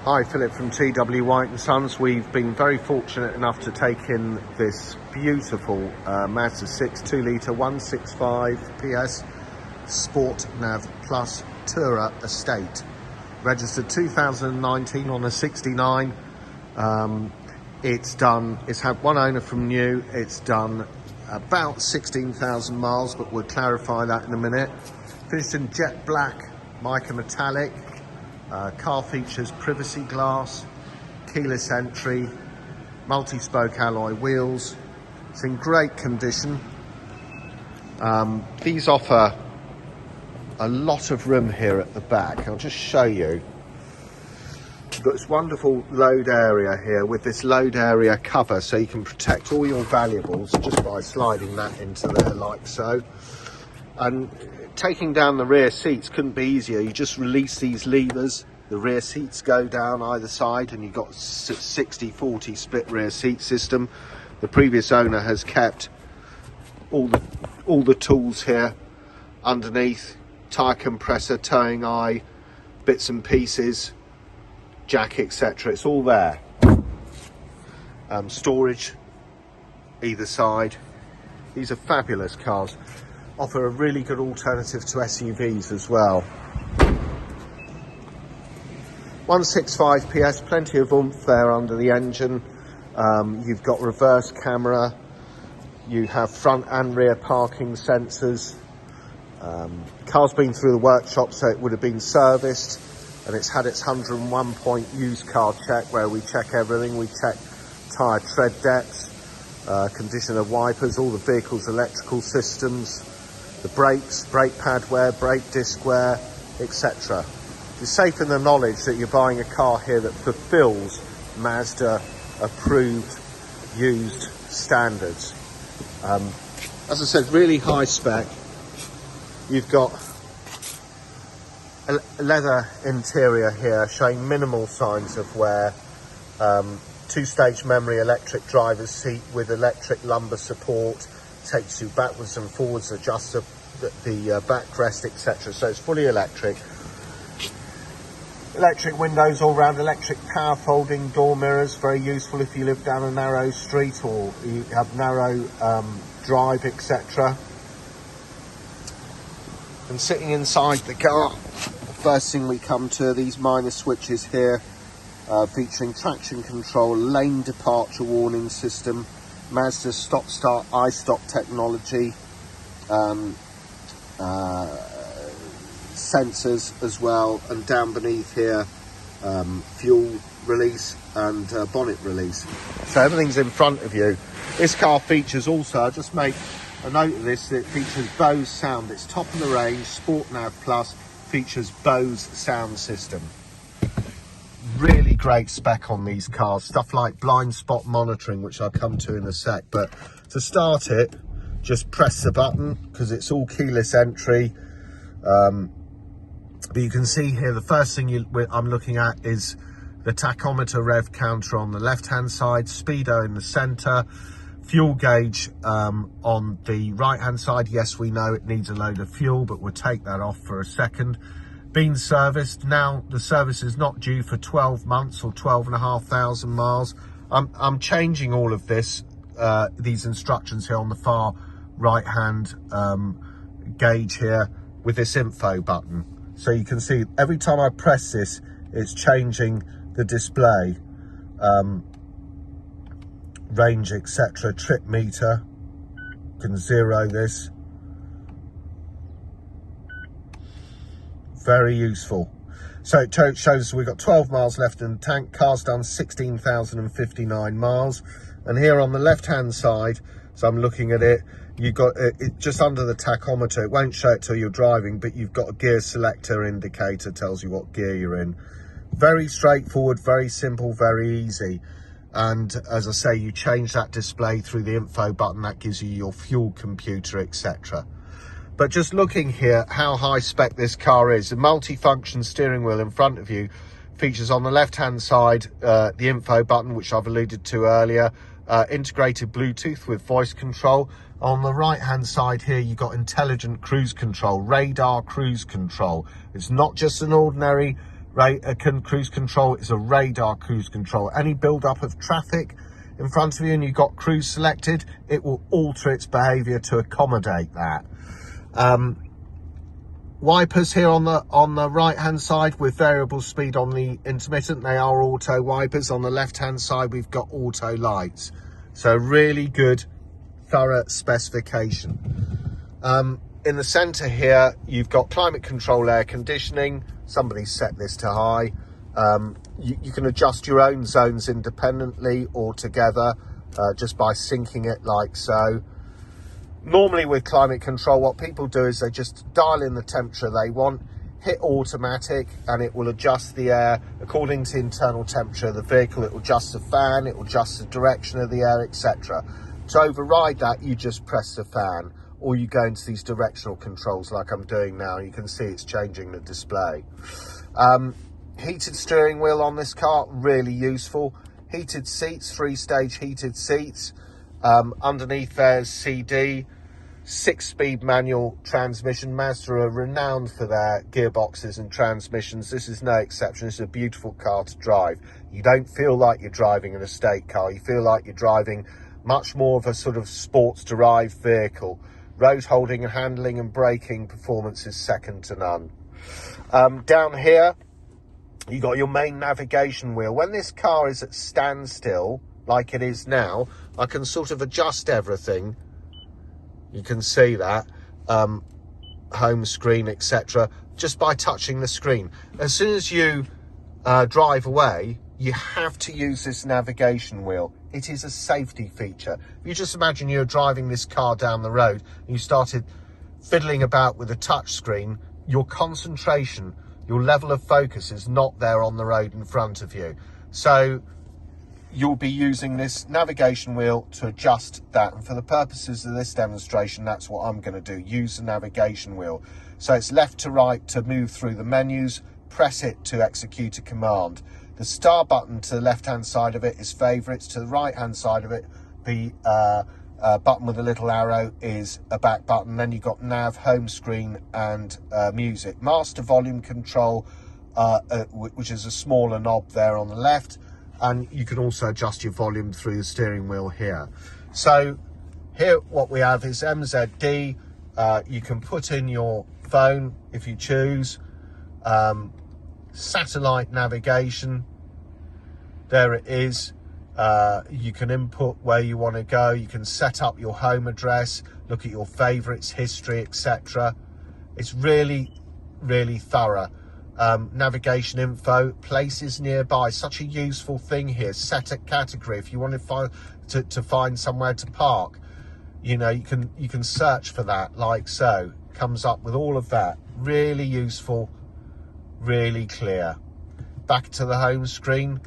Hi, Philip from T.W White Sons. We've been very fortunate enough to take in this beautiful Mazda 6 2-litre 165 PS Sport Nav Tourer estate. Registered 2019 on a 69. It's had one owner from new. It's done about 16,000 miles, but we'll clarify that in a minute. Finished in jet black, mica metallic. Car features privacy glass, keyless entry, multi-spoke alloy wheels. It's in great condition. These offer a lot of room here at the back. I'll just show you. You've got this wonderful load area here with this load area cover, so you can protect all your valuables just by sliding that into there like so. And taking down the rear seats couldn't be easier. You just release these levers, the rear seats go down either side, and you've got 60-40 split rear seat system. The previous owner has kept all the tools here underneath, tyre compressor, towing eye, bits and pieces, jack, etc. It's all there. Storage either side. These are fabulous cars. Offer a really good alternative to SUVs as well. 165 PS, plenty of oomph there under the engine. You've got reverse camera. You have front and rear parking sensors. Car's been through the workshop, so it would have been serviced, and it's had its 101 point used car check, where we check everything. We check tyre tread depths, condition of wipers, all the vehicle's electrical systems, the brakes, brake pad wear, brake disc wear, etc. You're safe in the knowledge that you're buying a car here that fulfills Mazda approved used standards. As I said, really high spec. You've got a leather interior here showing minimal signs of wear. Two-stage memory electric driver's seat with electric lumbar support. Takes you backwards and forwards, adjusts the backrest, etc. So it's fully electric. Electric windows all round, electric power folding door mirrors, very useful if you live down a narrow street or you have narrow drive, etc. And sitting inside the car, the first thing we come to are these minor switches here, featuring traction control, lane departure warning system, Mazda stop-start I-stop technology, sensors as well, and down beneath here, fuel release and bonnet release. So everything's in front of you. This car features also, I'll just make a note of this, it features Bose sound. It's top of the range, Sport Nav Plus, features Bose sound system. Really great spec on these cars, stuff like blind spot monitoring, which I'll come to in a sec. But to start it, just press the button because it's all keyless entry. But you can see here, the first thing I'm looking at is the tachometer rev counter on the left hand side, speedo in the center, fuel gauge on the right hand side. Yes, we know it needs a load of fuel, but we'll take that off for a second. Been serviced. Now the service is not due for 12 months or 12,500 miles. I'm changing all of this, these instructions here on the far right hand gauge here with this info button. So you can see every time I press this, it's changing the display, range, etc. Trip meter, you can zero this. Very useful. So it shows we've got 12 miles left in the tank. Car's done 16,059 miles. And here on the left hand side, so I'm looking at it, you've got it just under the tachometer. It won't show it till you're driving, but you've got a gear selector indicator, tells you what gear you're in. Very straightforward, very simple, very easy. And as I say, you change that display through the info button. That gives you your fuel computer, etc. But just looking here, how high spec this car is. The multi-function steering wheel in front of you features on the left-hand side the info button, which I've alluded to earlier, integrated Bluetooth with voice control. On the right-hand side here, you've got intelligent cruise control, radar cruise control. It's not just an ordinary Cruise control is a radar cruise control. Any build up of traffic in front of you and you've got cruise selected, it will alter its behaviour to accommodate that. Wipers here on the right hand side with variable speed on the intermittent, they are auto wipers. On the left hand side we've got auto lights, so really good thorough specification. In the centre here you've got climate control, air conditioning. Somebody's set this to high. You can adjust your own zones independently or together just by syncing it like so. Normally with climate control, what people do is they just dial in the temperature they want, hit automatic, and it will adjust the air according to internal temperature of the vehicle. It will adjust the fan, it will adjust the direction of the air, etc. To override that, you just press the fan, or you go into these directional controls like I'm doing now. You can see it's changing the display. Heated steering wheel on this car, really useful. Heated seats, 3-stage heated seats. Underneath there's CD, 6-speed manual transmission. Mazda are renowned for their gearboxes and transmissions. This is no exception. This is a beautiful car to drive. You don't feel like you're driving an estate car. You feel like you're driving much more of a sort of sports derived vehicle. Road holding and handling and braking performance is second to none. Down here you got your main navigation wheel. When this car is at standstill like it is now, I can sort of adjust everything. You can see that home screen, etc., just by touching the screen. As soon as you drive away, you have to use this navigation wheel. It is a safety feature. If you just imagine you're driving this car down the road and you started fiddling about with a touch screen, your concentration, your level of focus is not there on the road in front of you. So you'll be using this navigation wheel to adjust that. And for the purposes of this demonstration, that's what I'm going to do, use the navigation wheel. So it's left to right to move through the menus, press it to execute a command. The star button to the left-hand side of it is favourites. To the right-hand side of it, the button with a little arrow is a back button. Then you've got nav, home screen and music. Master volume control, which is a smaller knob there on the left. And you can also adjust your volume through the steering wheel here. So here what we have is MZD. You can put in your phone if you choose. Satellite navigation, there it is. You can input where you want to go. You can set up your home address, look at your favorites, history, etc. It's really thorough. Navigation info, places nearby, such a useful thing here. Set a category if you want to find somewhere to park. You know, you can search for that like so. Comes up with all of that. Really useful, really clear. Back to the home screen.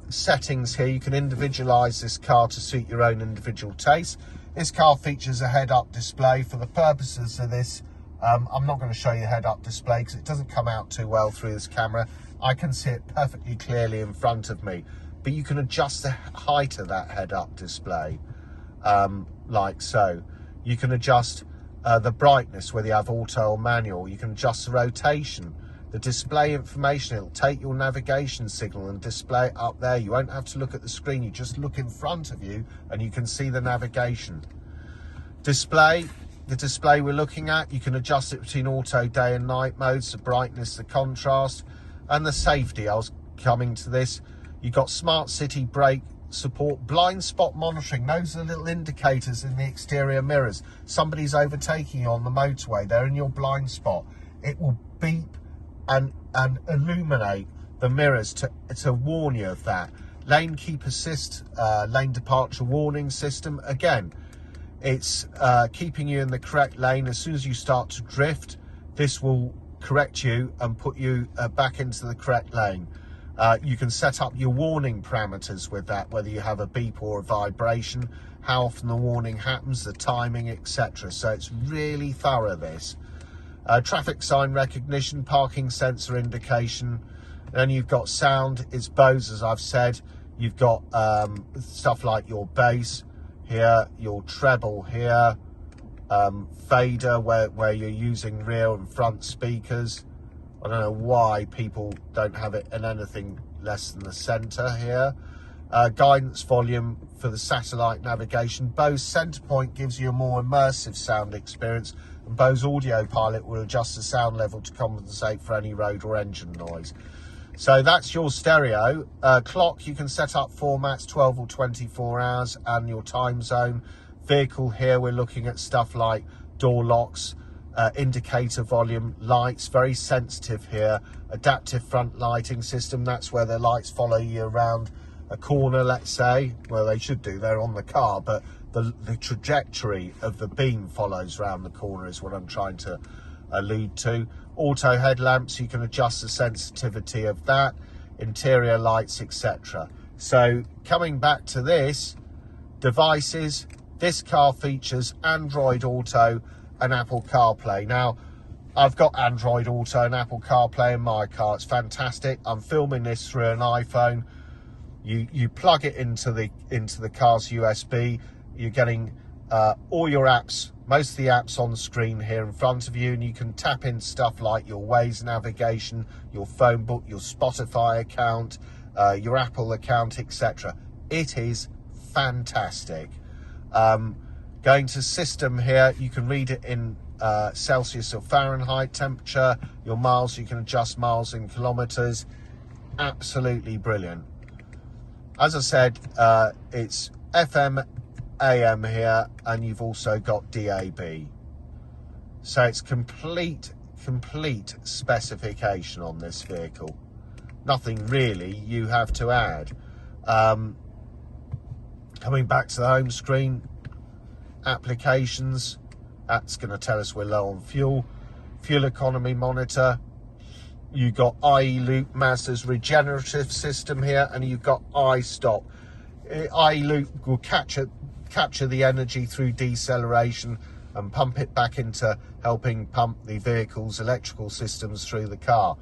Settings here, you can individualize this car to suit your own individual taste. This car features a head-up display. For the purposes of this, I'm not going to show you the head-up display because it doesn't come out too well through this camera. I can see it perfectly clearly in front of me, but you can adjust the height of that head-up display like so. You can adjust the brightness, whether you have auto or manual. You can adjust the rotation, the display information. It'll take your navigation signal and display it up there. You won't have to look at the screen. You just look in front of you and you can see the navigation. Display, the display we're looking at, you can adjust it between auto, day and night modes, the brightness, the contrast, and the safety. I was coming to this. You've got smart city brake support, blind spot monitoring. Those are little indicators in the exterior mirrors. Somebody's overtaking you on the motorway, they're in your blind spot. It will beep and illuminate the mirrors to warn you of that. Lane keep assist, lane departure warning system. Again, it's keeping you in the correct lane. As soon as you start to drift, this will correct you and put you back into the correct lane. You can set up your warning parameters with that, whether you have a beep or a vibration, how often the warning happens, the timing, etc. So it's really thorough, this. Traffic sign recognition, parking sensor indication. Then you've got sound, it's Bose, as I've said. You've got stuff like your bass here, your treble here, fader where you're using rear and front speakers. I don't know why people don't have it in anything less than the centre here. Guidance volume for the satellite navigation. Bose Centrepoint gives you a more immersive sound experience, and Bose Audio Pilot will adjust the sound level to compensate for any road or engine noise. So that's your stereo. Clock, you can set up formats, 12 or 24 hours, and your time zone. Vehicle here, we're looking at stuff like door locks, indicator volume, lights, very sensitive here. Adaptive front lighting system, that's where the lights follow you around a corner, let's say. Well, they should do, they're on the car, but the trajectory of the beam follows around the corner is what I'm trying to allude to. Auto headlamps, you can adjust the sensitivity of that, interior lights, etc. So coming back to this, devices, this car features Android Auto and Apple CarPlay. Now, I've got Android Auto and Apple CarPlay in my car. It's fantastic. I'm filming this through an iPhone. You plug it into the car's USB. You're getting all your apps, most of the apps on the screen here in front of you, and you can tap in stuff like your Waze navigation, your phone book, your Spotify account, your Apple account, etc. It is fantastic. Going to system here, you can read it in Celsius or Fahrenheit temperature. Your miles, you can adjust miles in kilometers. Absolutely brilliant. As I said, it's FM, AM here, and you've also got DAB. So it's complete specification on this vehicle. Nothing really you have to add. Coming back to the home screen, applications, that's going to tell us we're low on fuel. Fuel economy monitor. You've got IE Loop, Mazda's regenerative system here, and you've got iStop. IE Loop will capture the energy through deceleration and pump it back into helping pump the vehicle's electrical systems through the car.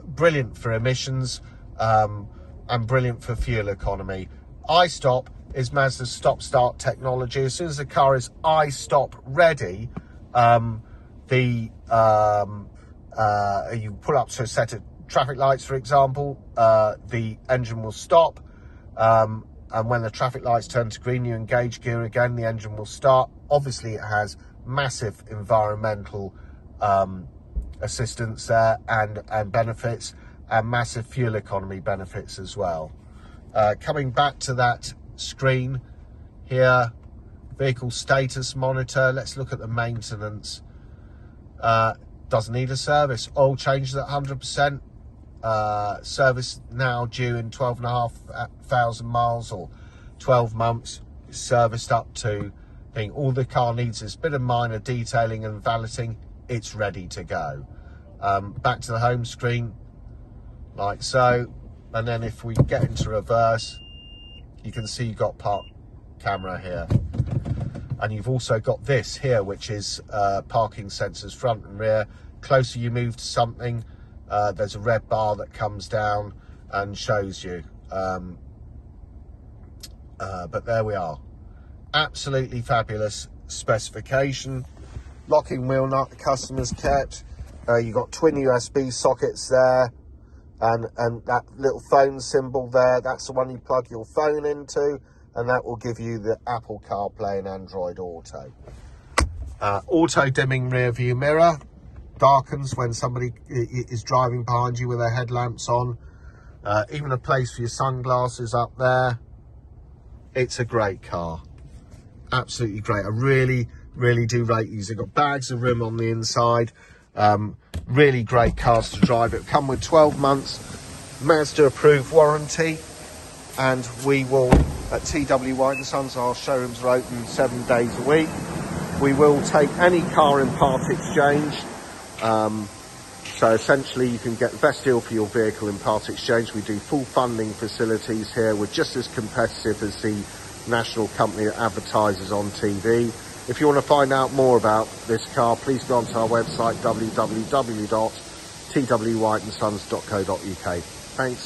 Brilliant for emissions and brilliant for fuel economy. iStop is Mazda's stop-start technology. As soon as the car is iStop ready, you pull up to a set of traffic lights, for example, the engine will stop, and when the traffic lights turn to green, you engage gear again, the engine will start. Obviously, it has massive environmental assistance there and benefits, and massive fuel economy benefits as well. Coming back to that screen here, vehicle status monitor. Let's look at the maintenance. Doesn't need a service. Oil changes at 100%. Service now due in 12,500 miles or 12 months. Serviced up to, I think all the car needs is a bit of minor detailing and valeting. It's ready to go. Back to the home screen, like so. And then if we get into reverse, you can see you've got park camera here. And you've also got this here, which is parking sensors front and rear. Closer you move to something, there's a red bar that comes down and shows you. But there we are. Absolutely fabulous specification. Locking wheel nut the customer's kept. You've got twin USB sockets there. And that little phone symbol there, that's the one you plug your phone into, and that will give you the Apple CarPlay and Android Auto. Auto dimming rear view mirror, darkens when somebody is driving behind you with their headlamps on. Even a place for your sunglasses up there. It's a great car. Absolutely great. I really do rate these. They've got bags of room on the inside. Really great cars to drive. It come with 12 months Mazda approved warranty, and we will at T.W White Sons, our showrooms are open 7 days a week. We will take any car in part exchange, so essentially you can get the best deal for your vehicle in part exchange. We do full funding facilities here. We're just as competitive as the national company that advertises on TV. If you want to find out more about this car, please go onto our website, www.twwhitesons.co.uk. Thanks.